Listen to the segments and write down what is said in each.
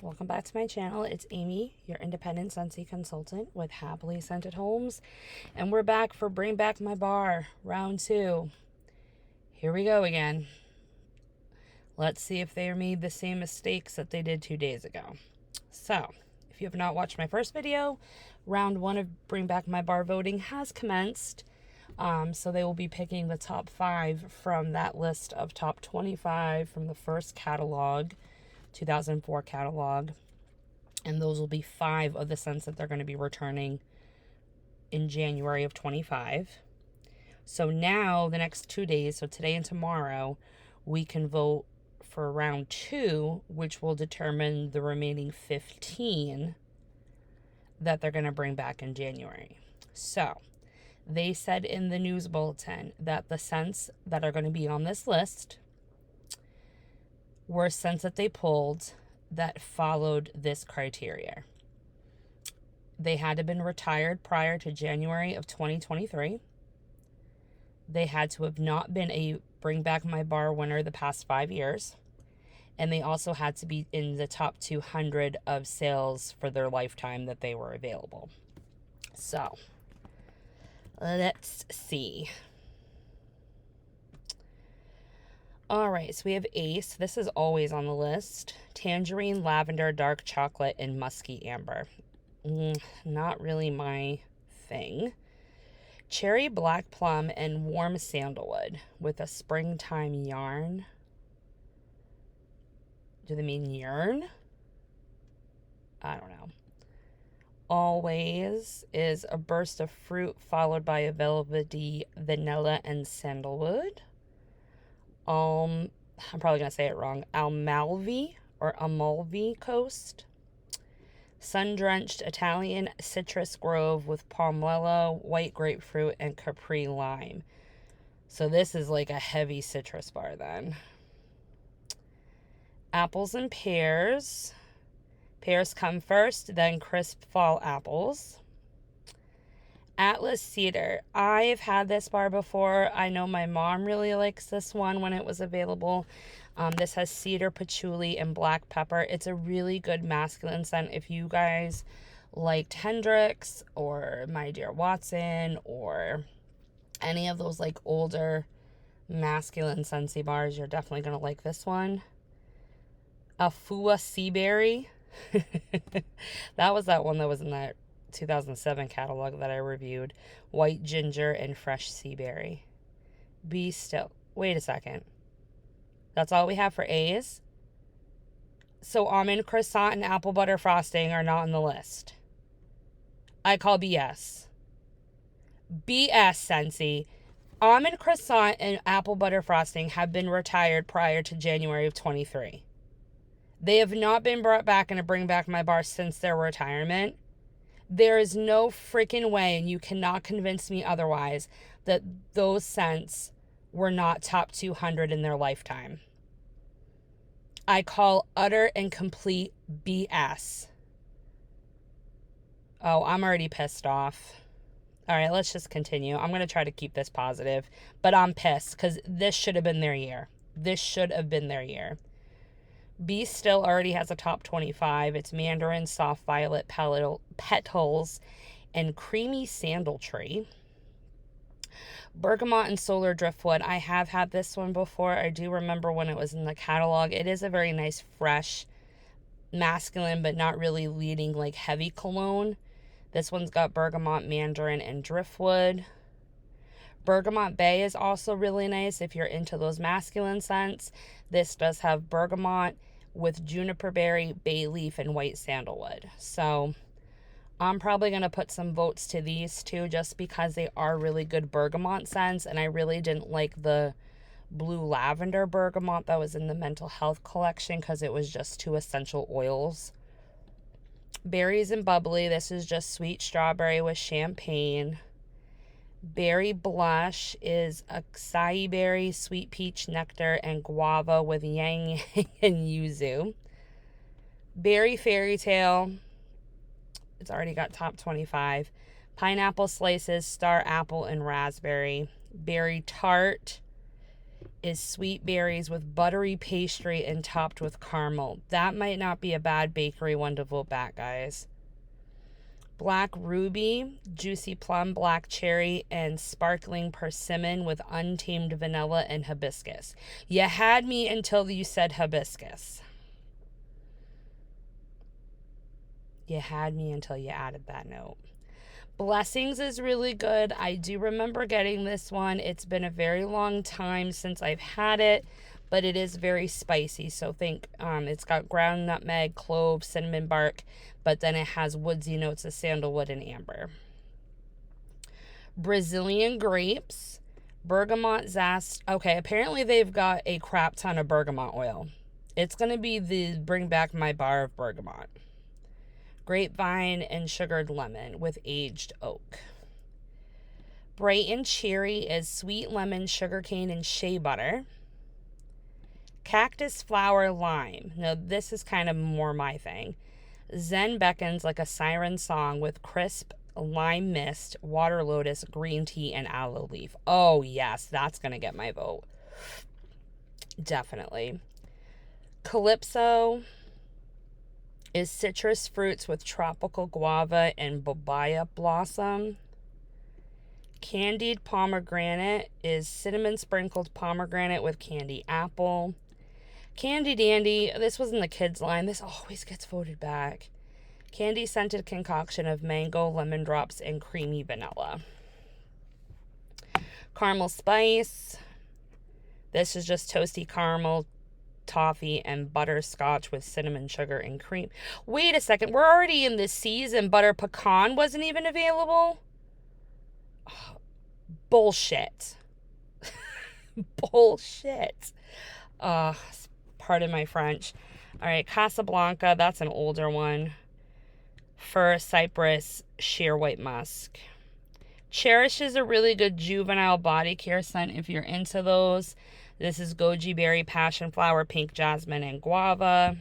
Welcome back to my channel. It's Amy, your independent Scentsy consultant with Happily Scented Homes, and we're back for Bring Back My Bar round 2. Here we go again. Let's see if they made the same mistakes that they did 2 days ago. So, if you have not watched my first video, round 1 of Bring Back My Bar voting has commenced. So they will be picking the top 5 from that list of top 25 from the first catalog, 2004 catalog, and those will be 5 of the scents that they're going to be returning in January of 25. So now the next 2 days, so today and tomorrow, we can vote for round 2, which will determine the remaining 15 that they're going to bring back in January. So they said in the news bulletin that the scents that are going to be on this list were scents that they pulled that followed this criteria. They had to have been retired prior to January of 2023. They had to have not been a Bring Back My Bar winner the past 5 years. And they also had to be in the top 200 of sales for their lifetime that they were available. So, let's see. All right, so we have Ace. This is always on the list. Tangerine, lavender, dark chocolate, and musky amber. Not really my thing. Cherry, black plum, and warm sandalwood with a springtime yarn. Do they mean yarn? I don't know. Always is a burst of fruit followed by a velvety vanilla and sandalwood. I'm probably going to say it wrong. Amalfi or Amalfi Coast. Sun-drenched Italian citrus grove with pomelo, white grapefruit, and capri lime. So this is like a heavy citrus bar then. Apples and pears. Pears come first, then crisp fall apples. Atlas Cedar. I've had this bar before. I know my mom really likes this one when it was available. This has cedar, patchouli, and black pepper. It's a really good masculine scent. If you guys liked Hendrix or My Dear Watson or any of those like older masculine Scentsy bars, you're definitely going to like this one. Afua Sea Berry. That was that one that was in that 2007 catalog that I reviewed. White ginger and fresh sea berry. Be still. Wait a second. That's all we have for A's? So almond croissant and apple butter frosting are not on the list. I call BS. BS, Scentsy. Almond croissant and apple butter frosting have been retired prior to January of 23. They have not been brought back in a Bring Back My Bar since their retirement. There is no freaking way, and you cannot convince me otherwise, that those scents were not top 200 in their lifetime. I call utter and complete BS. Oh, I'm already pissed off. All right, let's just continue. I'm going to try to keep this positive, but I'm pissed because this should have been their year. This should have been their year. Be Still already has a top 25. It's mandarin, soft violet petals, and creamy sandal tree. Bergamot and solar driftwood. I have had this one before. I do remember when it was in the catalog. It is a very nice, fresh, masculine, but not really leading like heavy cologne. This one's got bergamot, mandarin, and driftwood. Bergamot Bay is also really nice if you're into those masculine scents. This does have bergamot with juniper berry, bay leaf, and white sandalwood. So I'm probably going to put some votes to these two just because they are really good bergamot scents, and I really didn't like the blue lavender bergamot that was in the mental health collection because it was just too essential oils. Berries and bubbly. This is just sweet strawberry with champagne. Berry blush is acai berry, sweet peach nectar, and guava with yang yang and yuzu. Berry fairy tale. It's already got top 25. Pineapple slices, star apple, and raspberry. Berry tart is sweet berries with buttery pastry and topped with caramel. That might not be a bad bakery one to vote back, guys. Black ruby, juicy plum, black cherry, and sparkling persimmon with untamed vanilla and hibiscus. You had me until you said hibiscus. You had me until you added that note. Blessings is really good. I do remember getting this one. It's been a very long time since I've had it, but it is very spicy. So think it's got ground nutmeg, clove, cinnamon bark, but then it has woodsy notes of sandalwood and amber. Brazilian grapes, bergamot zest. Okay, apparently they've got a crap ton of bergamot oil. It's going to be the bring back my bar of bergamot. Grapevine and sugared lemon with aged oak. Brighton cherry is sweet lemon, sugarcane, and shea butter. Cactus flower lime. Now this is kind of more my thing. Zen beckons like a siren song with crisp lime mist, water lotus, green tea, and aloe leaf. Oh yes, that's going to get my vote. Definitely. Calypso is citrus fruits with tropical guava and babaya blossom. Candied pomegranate is cinnamon sprinkled pomegranate with candy apple. Candy dandy, this was in the kids line. This always gets voted back. Candy scented concoction of mango, lemon drops, and creamy vanilla. Caramel spice. This is just toasty caramel, toffee, and butterscotch with cinnamon sugar and cream. Wait a second, we're already in this season. Butter pecan wasn't even available? Oh, bullshit. Bullshit. Pardon my French. All right, Casablanca, that's an older one. Fir, cypress, sheer white musk. Cherish is a really good juvenile body care scent if you're into those. This is goji berry, passion flower, pink jasmine, and guava.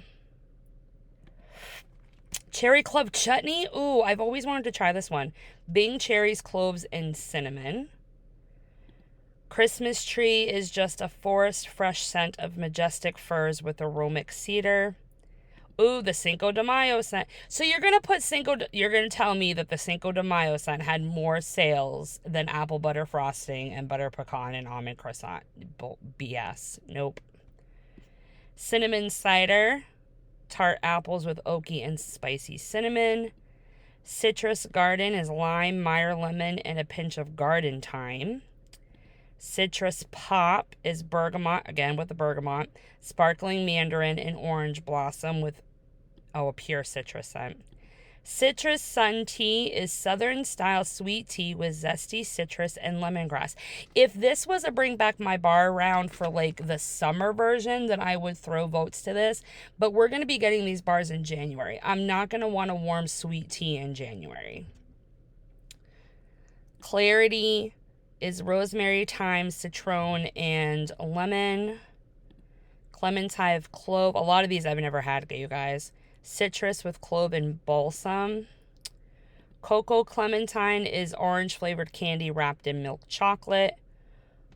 Cherry clove chutney. Ooh, I've always wanted to try this one. Bing cherries, cloves, and cinnamon. Christmas tree is just a forest fresh scent of majestic firs with aromatic cedar. Ooh, the Cinco de Mayo scent. So you're going to tell me that the Cinco de Mayo scent had more sales than apple butter frosting and butter pecan and almond croissant. BS. Nope. Cinnamon cider. Tart apples with oaky and spicy cinnamon. Citrus garden is lime, Meyer lemon, and a pinch of garden thyme. Citrus pop is bergamot, again with the bergamot, sparkling mandarin, and orange blossom with a pure citrus scent. Citrus sun tea is southern style sweet tea with zesty citrus and lemongrass. If this was a bring back my bar round for like the summer version, then I would throw votes to this. But we're going to be getting these bars in January. I'm not going to want a warm sweet tea in January. Clarity is rosemary, thyme, citron, and lemon. Clementine, clove. A lot of these I've never had, you guys. Citrus with clove and balsam. Cocoa clementine is orange flavored candy wrapped in milk chocolate.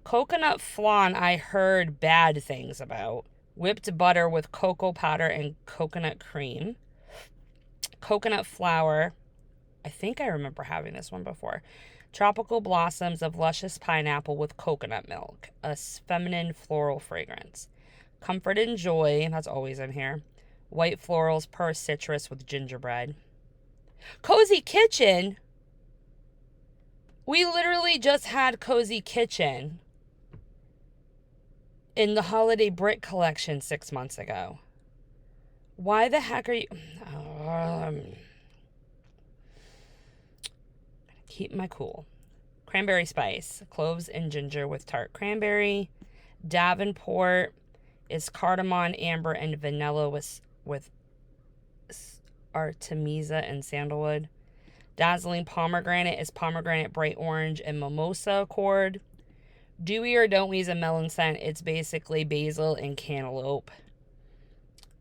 Coconut flan I heard bad things about. Whipped butter with cocoa powder and coconut cream. Coconut flour. I think I remember having this one before. Tropical blossoms of luscious pineapple with coconut milk. A feminine floral fragrance. Comfort and joy. That's always in here. White florals per citrus with gingerbread. Cozy Kitchen. We literally just had Cozy Kitchen in the Holiday Brick Collection 6 months ago. Why the heck are you... keep my cool. Cranberry spice. Cloves and ginger with tart cranberry. Davenport is cardamom, amber, and vanilla with artemisia and sandalwood. Dazzling pomegranate is pomegranate, bright orange, and mimosa accord. Dewy or don't we is a melon scent. It's basically basil and cantaloupe.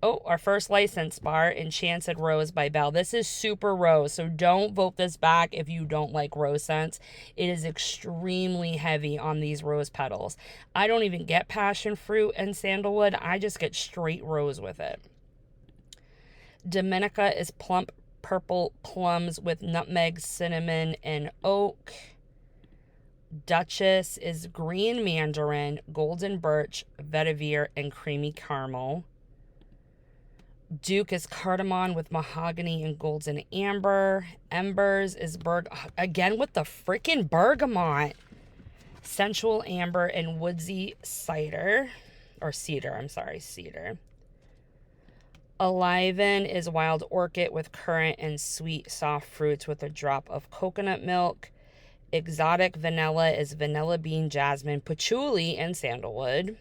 Oh, our first license bar, Enchanted Rose by Belle. This is super rose, so don't vote this back if you don't like rose scents. It is extremely heavy on these rose petals. I don't even get passion fruit and sandalwood. I just get straight rose with it. Dominica is plump purple plums with nutmeg, cinnamon, and oak. Duchess is green mandarin, golden birch, vetiver, and creamy caramel. Duke is cardamom with mahogany and golden amber. Embers is again with the freaking bergamot. Sensual amber and woodsy cedar. Aliven is wild orchid with currant and sweet soft fruits with a drop of coconut milk. Exotic vanilla is vanilla bean, jasmine, patchouli, and sandalwood.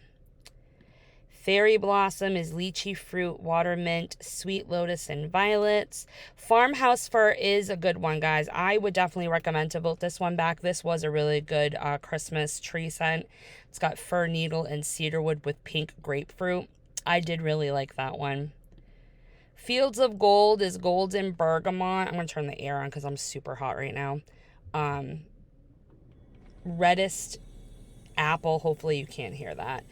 Fairy blossom is lychee fruit, water mint, sweet lotus, and violets. Farmhouse fir is a good one, guys. I would definitely recommend to vote this one back. This was a really good Christmas tree scent. It's got fir needle and cedarwood with pink grapefruit. I did really like that one. Fields of Gold is golden bergamot. I'm going to turn the air on because I'm super hot right now. Reddest apple. Hopefully you can't hear that.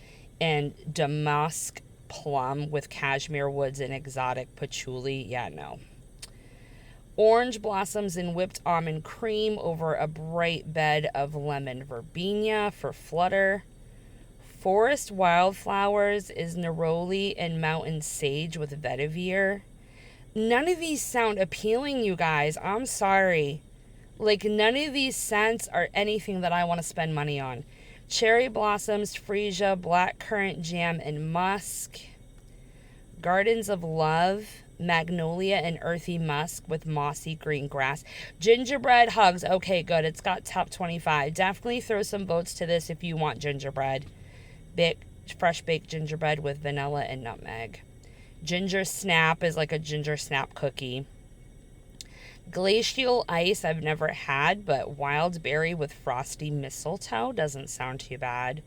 And damask plum with cashmere woods and exotic patchouli. Yeah, no. Orange blossoms in whipped almond cream over a bright bed of lemon verbena for flutter. Forest wildflowers is neroli and mountain sage with vetiver. None of these sound appealing, you guys. I'm sorry. Like, none of these scents are anything that I want to spend money on. Cherry blossoms, freesia, blackcurrant jam, and musk. Gardens of Love, magnolia and earthy musk with mossy green grass. Gingerbread hugs. Okay, good. It's got top 25. Definitely throw some votes to this if you want gingerbread. Fresh baked gingerbread with vanilla and nutmeg. Ginger snap is like a ginger snap cookie. Glacial ice I've never had, but wild berry with frosty mistletoe doesn't sound too bad.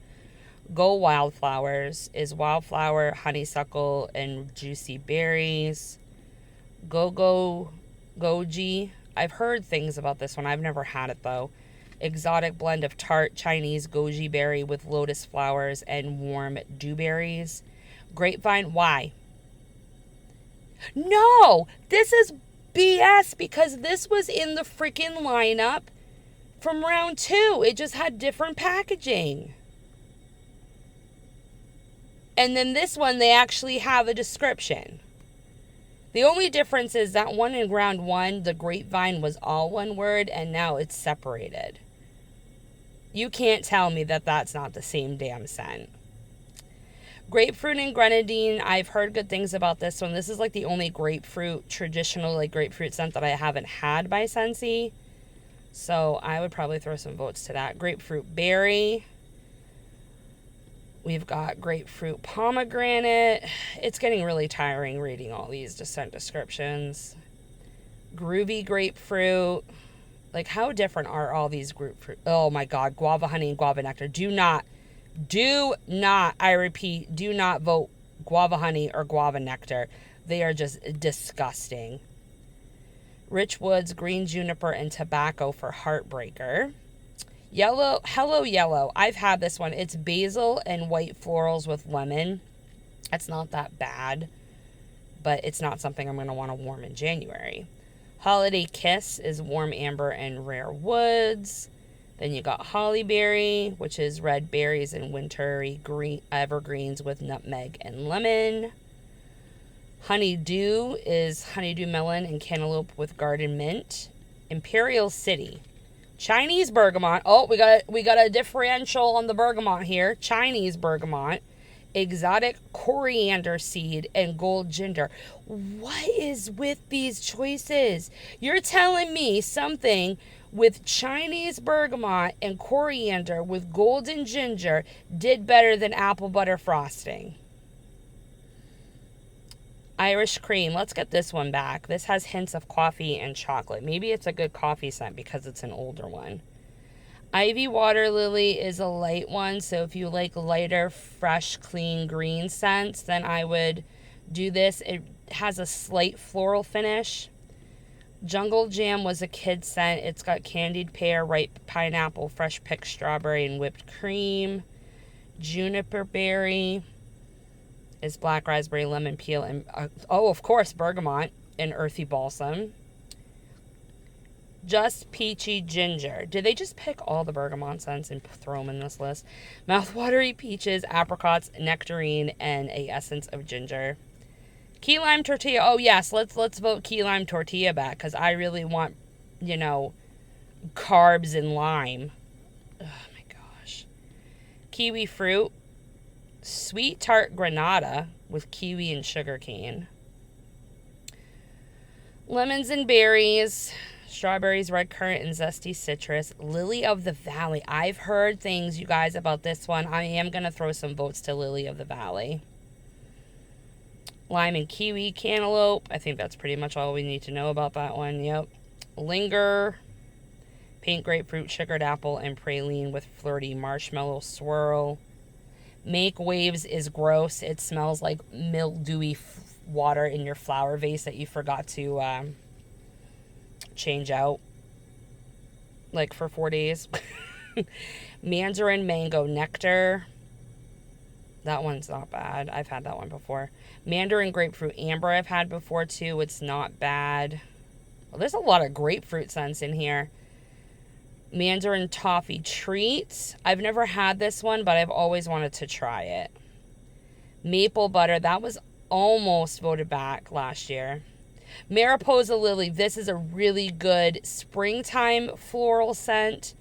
Go wildflowers is wildflower, honeysuckle, and juicy berries. Goji. I've heard things about this one. I've never had it though. Exotic blend of tart Chinese goji berry with lotus flowers and warm dewberries. Grapevine. Why? No, this is BS because this was in the freaking lineup from round 2. It just had different packaging. And then this one, they actually have a description. The only difference is that one in round 1, the grapevine was all one word, and now it's separated. You can't tell me that that's not the same damn scent. Grapefruit and grenadine, I've heard good things about this one. This is like the only traditional like grapefruit scent that I haven't had by Scentsy. So I would probably throw some votes to that. Grapefruit berry. We've got grapefruit pomegranate. It's getting really tiring reading all these scent descriptions. Groovy grapefruit. Like, how different are all these grapefruit? Oh my God, guava honey and guava nectar. Do not, I repeat, do not vote guava honey or guava nectar. They are just disgusting. Rich woods, green juniper, and tobacco for heartbreaker. Hello Yellow. I've had this one. It's basil and white florals with lemon. It's not that bad, but it's not something I'm going to want to warm in January. Holiday Kiss is warm amber and rare woods. Then you got Hollyberry, which is red berries and wintry green evergreens with nutmeg and lemon. Honeydew is honeydew melon and cantaloupe with garden mint. Imperial City. Chinese bergamot. Oh, we got a differential on the bergamot here. Chinese bergamot. Exotic coriander seed and gold ginger. What is with these choices? You're telling me something with Chinese bergamot and coriander with golden ginger did better than apple butter frosting. Irish cream. Let's get this one back. This has hints of coffee and chocolate. Maybe it's a good coffee scent because it's an older one. Ivy Water Lily is a light one, so if you like lighter, fresh, clean green scents, then I would Do this. It has a slight floral finish. Jungle Jam was a kid scent. It's got candied pear, ripe pineapple, fresh picked strawberry, and whipped cream. Juniper berry is black raspberry, lemon peel, and of course, bergamot and earthy balsam. Just peachy ginger. Did they just pick all the bergamot scents and throw them in this list? Mouthwatery peaches, apricots, nectarine, and a essence of ginger. Key lime tortilla. Oh yes, let's vote key lime tortilla back because I really want, carbs and lime. Oh my gosh. Kiwi fruit. Sweet tart granada with kiwi and sugarcane. Lemons and berries. Strawberries, red currant, and zesty citrus. Lily of the Valley. I've heard things, you guys, about this one. I am going to throw some votes to Lily of the Valley. Lime and kiwi, cantaloupe. I think that's pretty much all we need to know about that one. Yep. Linger. Pink grapefruit, sugared apple, and praline with flirty marshmallow swirl. Make waves is gross. It smells like mildewy water in your flower vase that you forgot to change out like for 4 days. Mandarin mango nectar. That one's not bad. I've had that one before. Mandarin grapefruit amber I've had before too. It's not bad. Well, there's a lot of grapefruit scents in here. Mandarin toffee treats. I've never had this one, but I've always wanted to try it. Maple butter. That was almost voted back last year. Mariposa lily. This is a really good springtime floral scent,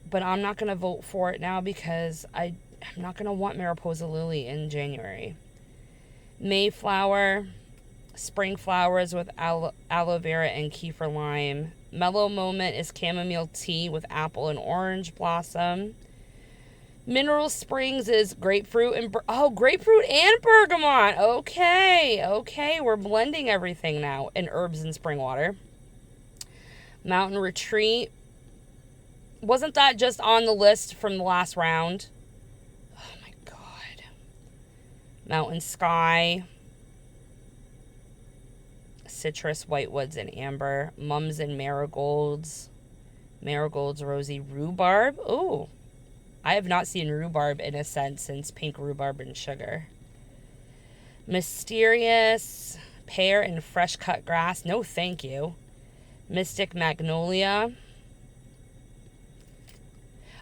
but I'm not going to vote for it now because I'm not going to want Mariposa lily in January. Mayflower. Spring flowers with aloe vera and kefir lime. Mellow Moment is chamomile tea with apple and orange blossom. Mineral Springs is grapefruit and grapefruit and bergamot. Okay, we're blending everything now. And herbs and spring water. Mountain Retreat. Wasn't that just on the list from the last round? Oh my god. Mountain Sky. Citrus, whitewoods, and amber. Mums and marigolds. Marigolds, rosy, rhubarb. Ooh. I have not seen rhubarb in a scent since pink rhubarb and sugar. Mysterious, pear and fresh cut grass. No thank you. Mystic magnolia.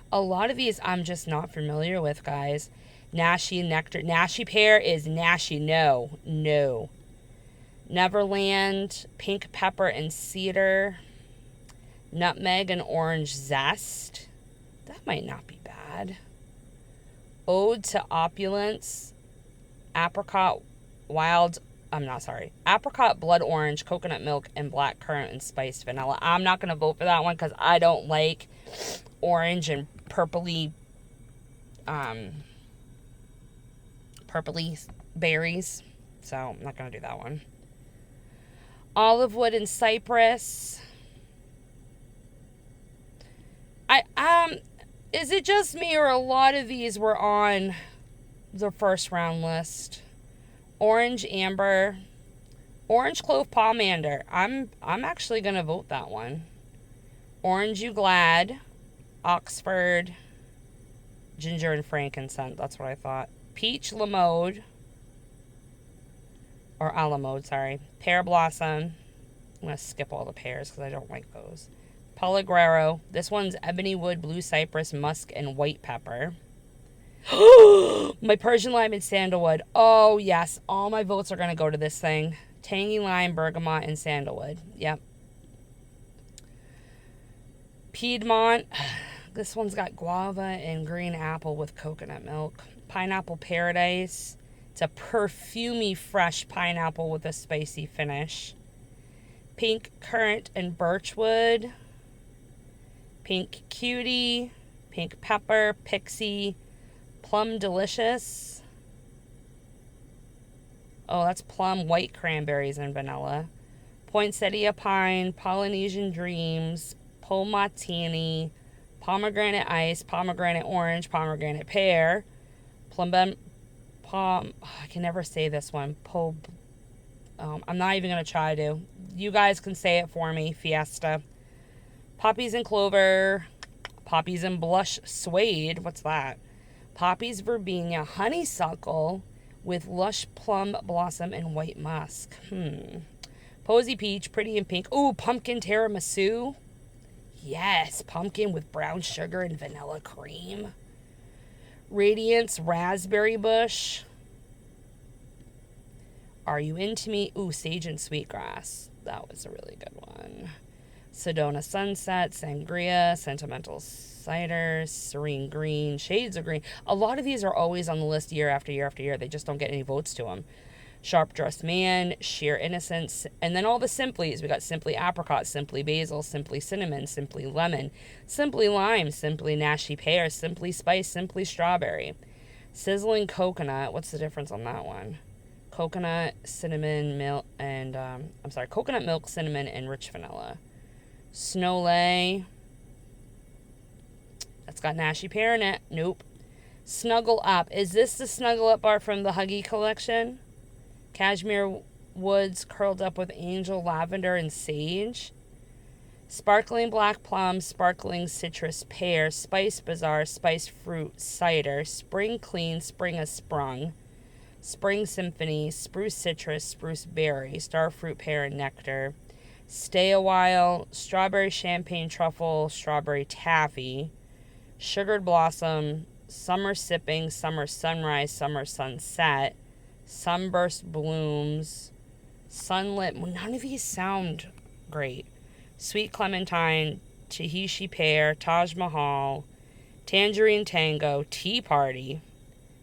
A lot of these I'm just not familiar with, guys. Nashi nectar. Nashi pear is nashi. No. Neverland, pink pepper and cedar. Nutmeg and orange zest. That might not be bad. Ode to Opulence. Apricot blood orange, coconut milk, and black currant and spiced vanilla. I'm not going to vote for that one because I don't like orange and purpley berries. So I'm not going to do that one. Olive wood and cypress. Is it just me or a lot of these were on the first round list? Orange amber, orange clove pomander. I'm actually gonna vote that one. Orange you glad, Oxford, ginger and frankincense. That's what I thought. Peach lamode. Or a la mode, sorry. Pear blossom. I'm going to skip all the pears because I don't like those. Pellegrero. This one's ebony wood, blue cypress, musk, and white pepper. My Persian lime and sandalwood. Oh, yes. All my votes are going to go to this thing. Tangy lime, bergamot, and sandalwood. Yep. Piedmont. This one's got guava and green apple with coconut milk. Pineapple paradise. It's a perfumey fresh pineapple with a spicy finish. Pink currant and birchwood. Pink cutie. Pink pepper, pixie. Plum delicious. Oh, that's plum, white cranberries, and vanilla. Poinsettia pine, Polynesian dreams, Pomatini, pomegranate ice, pomegranate orange, pomegranate pear, I can never say this one. I'm not even going to try to. You guys can say it for me. Fiesta. Poppies and clover. Poppies and blush suede. What's that? Poppies, verbena, honeysuckle with lush plum blossom and white musk. Posy peach, pretty and pink. Ooh, pumpkin tiramisu. Yes, pumpkin with brown sugar and vanilla cream. Radiance, raspberry bush. Are you into me? Ooh, sage and sweetgrass. That was a really good one. Sedona sunset, sangria, sentimental cider, serene green, shades of green. A lot of these are always on the list year after year after year. They just don't get any votes to them. Sharp dressed man, sheer innocence, and then all the simplies. We got simply apricot, simply basil, simply cinnamon, simply lemon, simply lime, simply nashy pear, simply spice, simply strawberry. Sizzling coconut. What's the difference on that one? Coconut, cinnamon, milk, and coconut milk, cinnamon, and rich vanilla. Snow Lay. That's got nashy pear in it. Nope. Snuggle Up. Is this the Snuggle Up bar from the Huggy collection? Cashmere woods curled up with angel lavender and sage. Sparkling black plum, sparkling citrus pear, spice bazaar, spice fruit cider, spring clean, spring a sprung, spring symphony, spruce citrus, spruce berry, starfruit pear and nectar. Stay a while, strawberry champagne truffle, strawberry taffy, sugared blossom, summer sipping, summer sunrise, summer sunset, sunburst blooms, sunlit. None of these sound great. Sweet clementine, Tahishi pear, Taj Mahal, tangerine tango, tea party,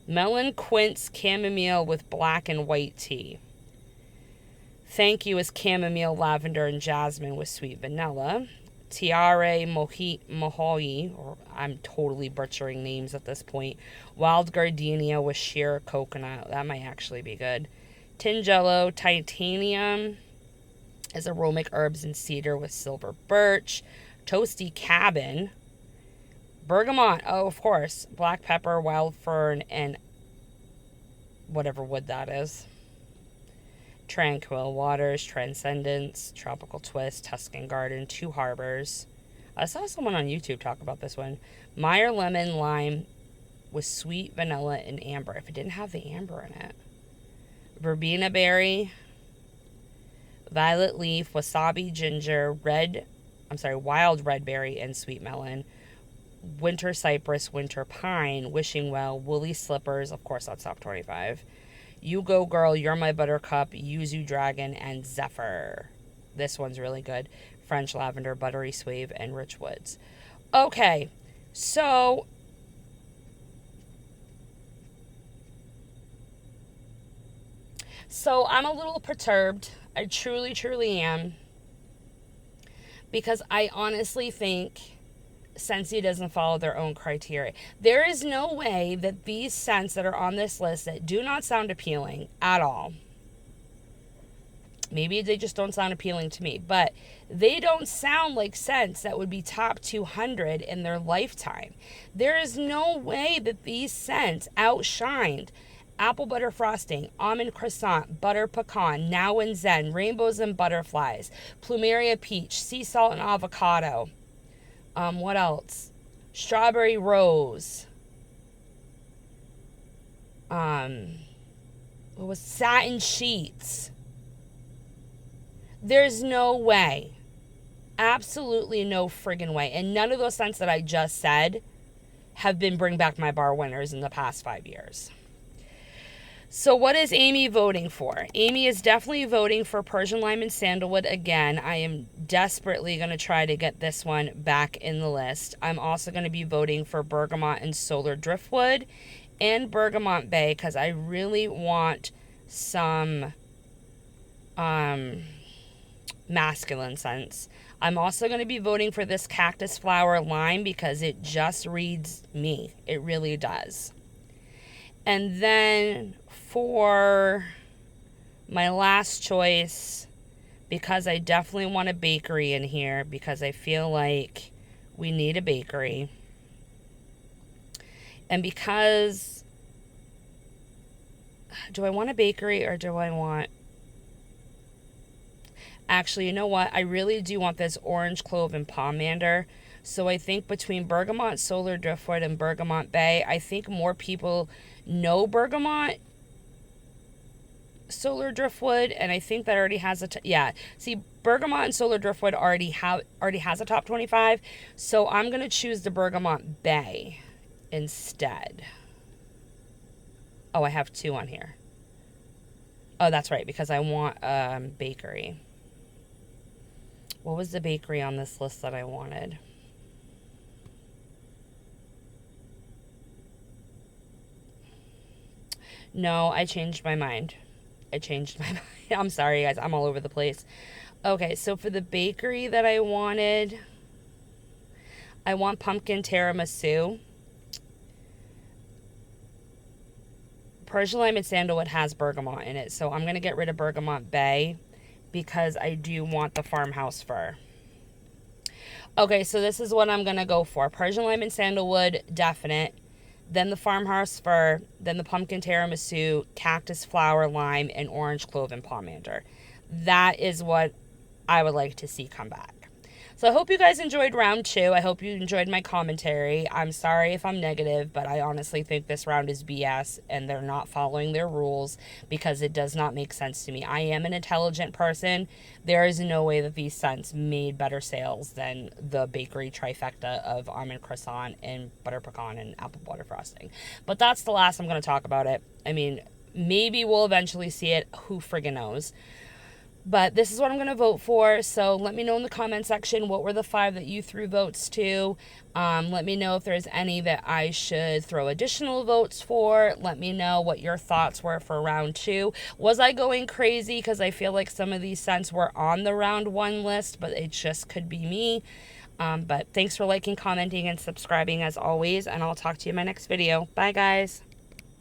melon quince chamomile with black and white tea. Thank you is chamomile, lavender, and jasmine with sweet vanilla. Tiare Mohoi, or I'm totally butchering names at this point. Wild gardenia with sheer coconut. That might actually be good. Tingello Titanium is aromatic herbs and cedar with silver birch. Toasty Cabin. Bergamot. Oh, of course. Black pepper, wild fern, and whatever wood that is. Tranquil Waters, Transcendence, Tropical Twist, Tuscan Garden, Two Harbors. I saw someone on YouTube talk about this one. Meyer Lemon Lime with sweet vanilla and amber. If it didn't have the amber in it. Verbena Berry, Violet Leaf, Wasabi Ginger, Wild Red Berry, and Sweet Melon. Winter Cypress, Winter Pine, Wishing Well, Woolly Slippers. Of course, that's top 25. You Go Girl, You're My Buttercup, Yuzu Dragon, and Zephyr. This one's really good. French Lavender, Buttery Suave, and Rich Woods. Okay, so I'm a little perturbed. I truly, truly am. Because I honestly think Scentsy doesn't follow their own criteria. There is no way that these scents that are on this list that do not sound appealing at all, maybe they just don't sound appealing to me, but they don't sound like scents that would be top 200 in their lifetime. There is no way that these scents outshined apple butter frosting, almond croissant, butter pecan, now and zen, rainbows and butterflies, plumeria peach, sea salt and avocado. What else? Strawberry rose. What was satin sheets? There's no way. Absolutely no friggin' way. And none of those scents that I just said have been Bring Back My Bar winners in the past 5 years. So what is Amy voting for? Amy is definitely voting for Persian Lime and Sandalwood again. I am desperately going to try to get this one back in the list. I'm also going to be voting for Bergamot and Solar Driftwood and Bergamot Bay because I really want some masculine scents. I'm also going to be voting for this Cactus Flower Lime because it just reads me. It really does. And then for my last choice, because I definitely want a bakery in here, because I feel like we need a bakery, and because do I want a bakery or do I want... Actually, you know what? I really do want this orange clove and pomander. So I think between Bergamot Solar Driftwood and Bergamot Bay, I think more people know Bergamot Solar Driftwood, and I think that already has yeah. See, Bergamot and Solar Driftwood already has a top 25, so I'm gonna choose the Bergamot Bay instead. Oh, I have 2 on here. Oh, that's right, because I want bakery. What was the bakery on this list that I wanted? No, I changed my mind. I'm sorry, guys. I'm all over the place. Okay, so for the bakery that I wanted, I want pumpkin tiramisu. Persian lime and sandalwood has bergamot in it, so I'm going to get rid of Bergamot Bay because I do want the farmhouse fir. Okay, so this is what I'm going to go for. Persian lime and sandalwood, definite. Then the farmhouse fir, then the pumpkin tiramisu, cactus flower lime, and orange clove and pomander. That is what I would like to see come back. So I hope you guys enjoyed round 2. I hope you enjoyed my commentary. I'm sorry if I'm negative, but I honestly think this round is BS and they're not following their rules because it does not make sense to me. I am an intelligent person. There is no way that these scents made better sales than the bakery trifecta of almond croissant and butter pecan and apple butter frosting. But that's the last I'm going to talk about it. I mean, maybe we'll eventually see it. Who friggin' knows? But this is what I'm going to vote for. So let me know in the comment section what were the 5 that you threw votes to. Let me know if there's any that I should throw additional votes for. Let me know what your thoughts were for round 2. Was I going crazy? Because I feel like some of these scents were on the round 1 list, but it just could be me. But thanks for liking, commenting, and subscribing as always. And I'll talk to you in my next video. Bye, guys.